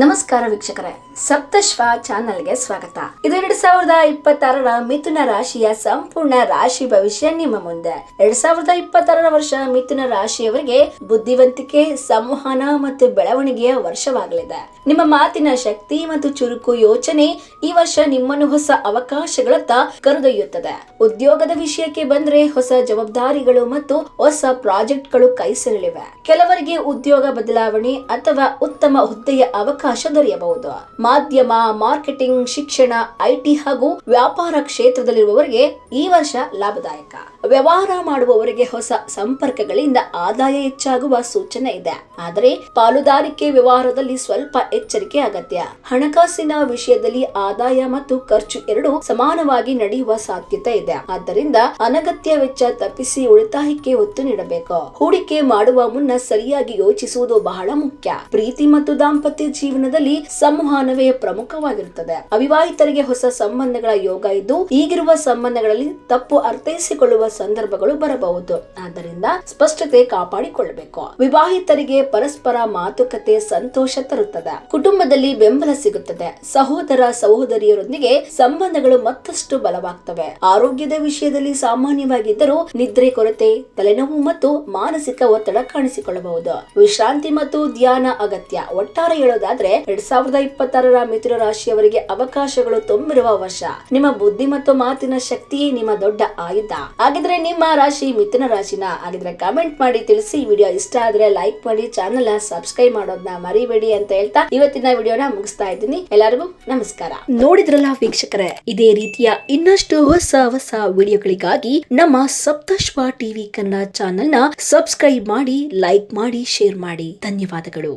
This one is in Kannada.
ನಮಸ್ಕಾರ ವೀಕ್ಷಕರೇ, ಸಪ್ತಶ್ವ ಚಾನೆಲ್ಗೆ ಸ್ವಾಗತ. ಇದು 2026ರ ಮಿಥುನ ರಾಶಿಯ ಸಂಪೂರ್ಣ ರಾಶಿ ಭವಿಷ್ಯ ನಿಮ್ಮ ಮುಂದೆ. 2026ರ ವರ್ಷ ಮಿಥುನ ರಾಶಿಯವರಿಗೆ ಬುದ್ಧಿವಂತಿಕೆ, ಸಂವಹನ ಮತ್ತು ಬೆಳವಣಿಗೆಯ ವರ್ಷವಾಗಲಿದೆ. ನಿಮ್ಮ ಮಾತಿನ ಶಕ್ತಿ ಮತ್ತು ಚುರುಕು ಯೋಚನೆ ಈ ವರ್ಷ ನಿಮ್ಮನ್ನು ಹೊಸ ಅವಕಾಶಗಳತ್ತ ಕರೆದೊಯ್ಯುತ್ತದೆ. ಉದ್ಯೋಗದ ವಿಷಯಕ್ಕೆ ಬಂದ್ರೆ ಹೊಸ ಜವಾಬ್ದಾರಿಗಳು ಮತ್ತು ಹೊಸ ಪ್ರಾಜೆಕ್ಟ್ಗಳು ಕೈ ಸೇರಲಿವೆ. ಕೆಲವರಿಗೆ ಉದ್ಯೋಗ ಬದಲಾವಣೆ ಅಥವಾ ಉತ್ತಮ ಹುದ್ದೆಯ ಅವಕಾಶ ದೊರೆಯಬಹುದು. ಮಾಧ್ಯಮ, ಮಾರ್ಕೆಟಿಂಗ್, ಶಿಕ್ಷಣ, ಐಟಿ ಹಾಗೂ ವ್ಯಾಪಾರ ಕ್ಷೇತ್ರದಲ್ಲಿರುವವರಿಗೆ ಈ ವರ್ಷ ಲಾಭದಾಯಕ. ವ್ಯವಹಾರ ಮಾಡುವವರಿಗೆ ಹೊಸ ಸಂಪರ್ಕಗಳಿಂದ ಆದಾಯ ಹೆಚ್ಚಾಗುವ ಸೂಚನೆ ಇದೆ. ಆದರೆ ಪಾಲುದಾರಿಕೆ ವ್ಯವಹಾರದಲ್ಲಿ ಸ್ವಲ್ಪ ಎಚ್ಚರಿಕೆ ಅಗತ್ಯ. ಹಣಕಾಸಿನ ವಿಷಯದಲ್ಲಿ ಆದಾಯ ಮತ್ತು ಖರ್ಚು ಎರಡೂ ಸಮಾನವಾಗಿ ನಡೆಯುವ ಸಾಧ್ಯತೆ ಇದೆ. ಆದ್ದರಿಂದ ಅನಗತ್ಯ ವೆಚ್ಚ ತಪ್ಪಿಸಿ ಉಳಿತಾಯಕ್ಕೆ ಒತ್ತು ನೀಡಬೇಕು. ಹೂಡಿಕೆ ಮಾಡುವ ಮುನ್ನ ಸರಿಯಾಗಿ ಯೋಚಿಸುವುದು ಬಹಳ ಮುಖ್ಯ. ಪ್ರೀತಿ ಮತ್ತು ದಾಂಪತ್ಯ ಜೀವನದಲ್ಲಿ ಸಂವಹನವೇ ಪ್ರಮುಖವಾಗಿರುತ್ತದೆ. ಅವಿವಾಹಿತರಿಗೆ ಹೊಸ ಸಂಬಂಧಗಳ ಯೋಗ ಇದ್ದು, ಈಗಿರುವ ಸಂಬಂಧಗಳಲ್ಲಿ ತಪ್ಪು ಅರ್ಥೈಸಿಕೊಳ್ಳುವ ಸಂದರ್ಭಗಳು ಬರಬಹುದು. ಆದ್ದರಿಂದ ಸ್ಪಷ್ಟತೆ ಕಾಪಾಡಿಕೊಳ್ಳಬೇಕು. ವಿವಾಹಿತರಿಗೆ ಪರಸ್ಪರ ಮಾತುಕತೆ ಸಂತೋಷ ತರುತ್ತದೆ. ಕುಟುಂಬದಲ್ಲಿ ಬೆಂಬಲ ಸಿಗುತ್ತದೆ. ಸಹೋದರ ಸಹೋದರಿಯರೊಂದಿಗೆ ಸಂಬಂಧಗಳು ಮತ್ತಷ್ಟು ಬಲವಾಗ್ತವೆ. ಆರೋಗ್ಯದ ವಿಷಯದಲ್ಲಿ ಸಾಮಾನ್ಯವಾಗಿದ್ದರೂ ನಿದ್ರೆ ಕೊರತೆ, ತಲೆನೋವು ಮತ್ತು ಮಾನಸಿಕ ಒತ್ತಡ ಕಾಣಿಸಿಕೊಳ್ಳಬಹುದು. ವಿಶ್ರಾಂತಿ ಮತ್ತು ಧ್ಯಾನ ಅಗತ್ಯ. ಒಟ್ಟಾರೆ ಹೇಳೋದಾದ್ರೆ 2026ರ ಮಿಥುನ ರಾಶಿಯವರಿಗೆ ಅವಕಾಶಗಳು ತುಂಬಿರುವ ವರ್ಷ. ನಿಮ್ಮ ಬುದ್ಧಿ ಮತ್ತು ಮಾತಿನ ಶಕ್ತಿಯೇ ನಿಮ್ಮ ದೊಡ್ಡ ಆಯುಧ. ಹಾಗಿದ್ರೆ ನಿಮ್ಮ ರಾಶಿ ಮಿಥುನ ರಾಶಿನ? ಹಾಗಿದ್ರೆ ಕಮೆಂಟ್ ಮಾಡಿ ತಿಳಿಸಿ. ವಿಡಿಯೋ ಇಷ್ಟ ಆದ್ರೆ ಲೈಕ್ ಮಾಡಿ, ಚಾನೆಲ್ ಸಬ್ಸ್ಕ್ರೈಬ್ ಮಾಡೋದನ್ನ ಮರಿಬೇಡಿ ಅಂತ ಹೇಳ್ತಾ ಇವತ್ತಿನ ವಿಡಿಯೋನ ಮುಗಿಸ್ತಾ ಇದ್ದೀನಿ. ಎಲ್ಲರಿಗೂ ನಮಸ್ಕಾರ. ನೋಡಿದ್ರಲ್ಲ ವೀಕ್ಷಕರೇ, ಇದೇ ರೀತಿಯ ಇನ್ನಷ್ಟು ಹೊಸ ವಿಡಿಯೋಗಳಿಗಾಗಿ ನಮ್ಮ ಸಪ್ತಶ್ವ ಟಿವಿ ಕನ್ನಡ ಚಾನೆಲ್ ನ ಸಬ್ಸ್ಕ್ರೈಬ್ ಮಾಡಿ, ಲೈಕ್ ಮಾಡಿ, ಶೇರ್ ಮಾಡಿ. ಧನ್ಯವಾದಗಳು.